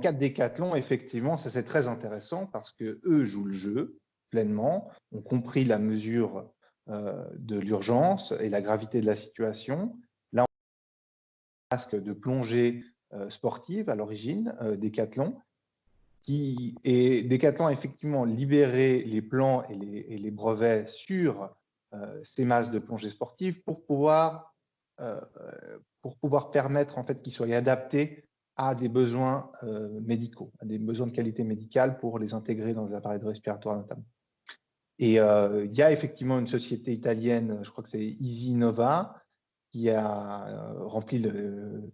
cas de Decathlon, effectivement, ça c'est très intéressant parce que eux jouent le jeu pleinement, ont compris la mesure de l'urgence et la gravité de la situation. Là, on a un masque de plongée sportive à l'origine, Decathlon, Decathlon a effectivement libéré les plans et les brevets sur ces masques de plongée sportive pour pouvoir permettre en fait qu'ils soient adaptés à des besoins médicaux, à des besoins de qualité médicale pour les intégrer dans les appareils de respiratoire notamment. Et il y a effectivement une société italienne, je crois que c'est Easy Nova, qui a rempli le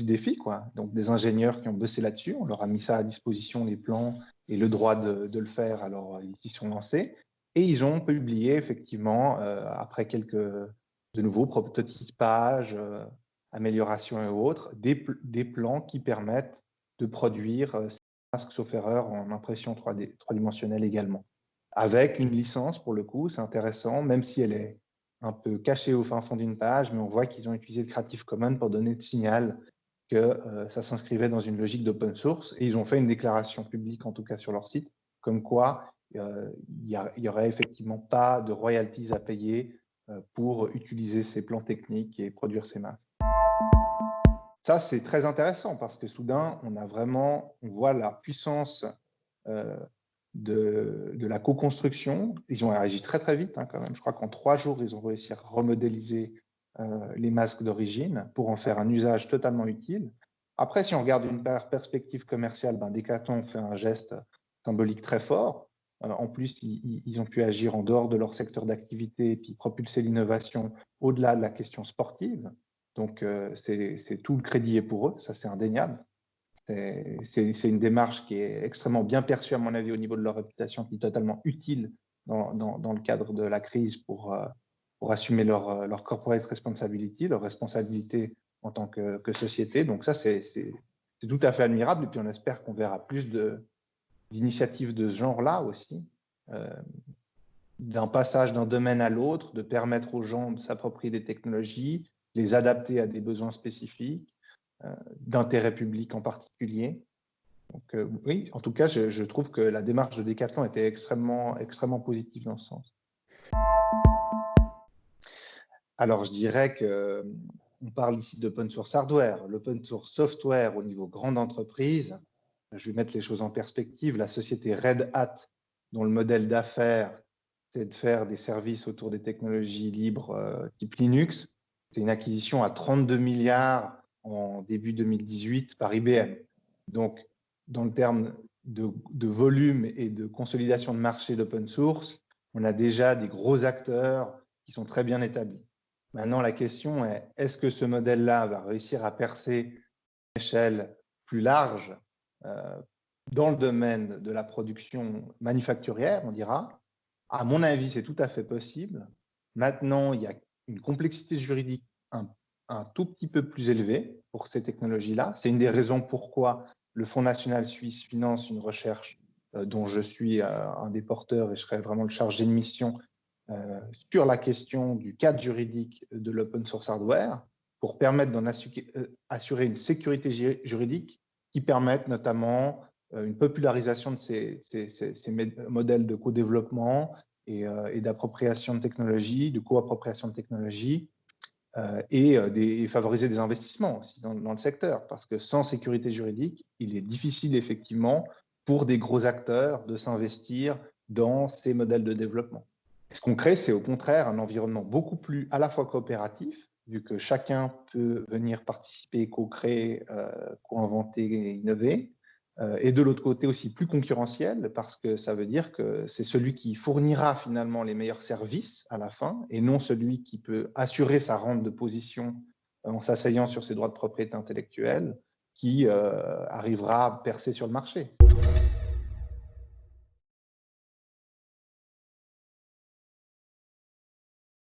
défi, quoi. Donc des ingénieurs qui ont bossé là-dessus, on leur a mis ça à disposition, les plans et le droit de le faire, alors ils s'y sont lancés. Et ils ont publié effectivement, après quelques de nouveaux prototypages, améliorations et autres, des plans qui permettent de produire ces masques sauf erreur en impression 3D, 3-dimensionnelle également. Avec une licence, pour le coup, c'est intéressant, même si elle est un peu cachée au fin fond d'une page, mais on voit qu'ils ont utilisé le Creative Commons pour donner le signal que ça s'inscrivait dans une logique d'open source, et ils ont fait une déclaration publique, en tout cas sur leur site, comme quoi il n'y aurait effectivement pas de royalties à payer pour utiliser ces plans techniques et produire ces masques. Ça, c'est très intéressant parce que soudain, on voit la puissance de la co-construction. Ils ont réagi très très vite quand même. Je crois qu'en 3 jours, ils ont réussi à remodéliser les masques d'origine pour en faire un usage totalement utile. Après, si on regarde une perspective commerciale, Decathlon fait un geste symbolique très fort. En plus, ils ont pu agir en dehors de leur secteur d'activité et puis propulser l'innovation au-delà de la question sportive. Donc, c'est tout le crédit est pour eux, ça c'est indéniable. C'est une démarche qui est extrêmement bien perçue, à mon avis, au niveau de leur réputation, qui est totalement utile dans le cadre de la crise pour assumer leur corporate responsibility, leur responsabilité en tant que société. Donc ça, c'est tout à fait admirable. Et puis on espère qu'on verra plus d'initiatives de ce genre-là aussi, d'un passage d'un domaine à l'autre, de permettre aux gens de s'approprier des technologies, de les adapter à des besoins spécifiques, d'intérêt public en particulier. Donc oui, en tout cas, je trouve que la démarche de Decathlon était extrêmement positive dans ce sens. Alors, je dirais qu'on parle ici d'open source hardware. L'open source software au niveau grande entreprise, je vais mettre les choses en perspective. La société Red Hat, dont le modèle d'affaires, c'est de faire des services autour des technologies libres type Linux. C'est une acquisition à 32 milliards en début 2018 par IBM. Donc, dans le terme de volume et de consolidation de marché d'open source, on a déjà des gros acteurs qui sont très bien établis. Maintenant, la question est, est-ce que ce modèle-là va réussir à percer à une échelle plus large dans le domaine de la production manufacturière, on dira? À mon avis, c'est tout à fait possible. Maintenant, il y a une complexité juridique un tout petit peu plus élevée pour ces technologies-là. C'est une des raisons pourquoi le Fonds national suisse finance une recherche dont je suis un des porteurs et je serai vraiment le chargé de mission sur la question du cadre juridique de l'open source hardware pour permettre d'en assurer une sécurité juridique qui permette notamment une popularisation de ces modèles de co-développement et d'appropriation de technologie, de co-appropriation de technologie, et favoriser des investissements aussi dans le secteur, parce que sans sécurité juridique, il est difficile effectivement pour des gros acteurs de s'investir dans ces modèles de développement. Ce qu'on crée, c'est au contraire un environnement beaucoup plus à la fois coopératif, vu que chacun peut venir participer, co-créer, co-inventer et innover, et de l'autre côté aussi plus concurrentiel, parce que ça veut dire que c'est celui qui fournira finalement les meilleurs services à la fin, et non celui qui peut assurer sa rente de position en s'asseyant sur ses droits de propriété intellectuelle, qui arrivera à percer sur le marché.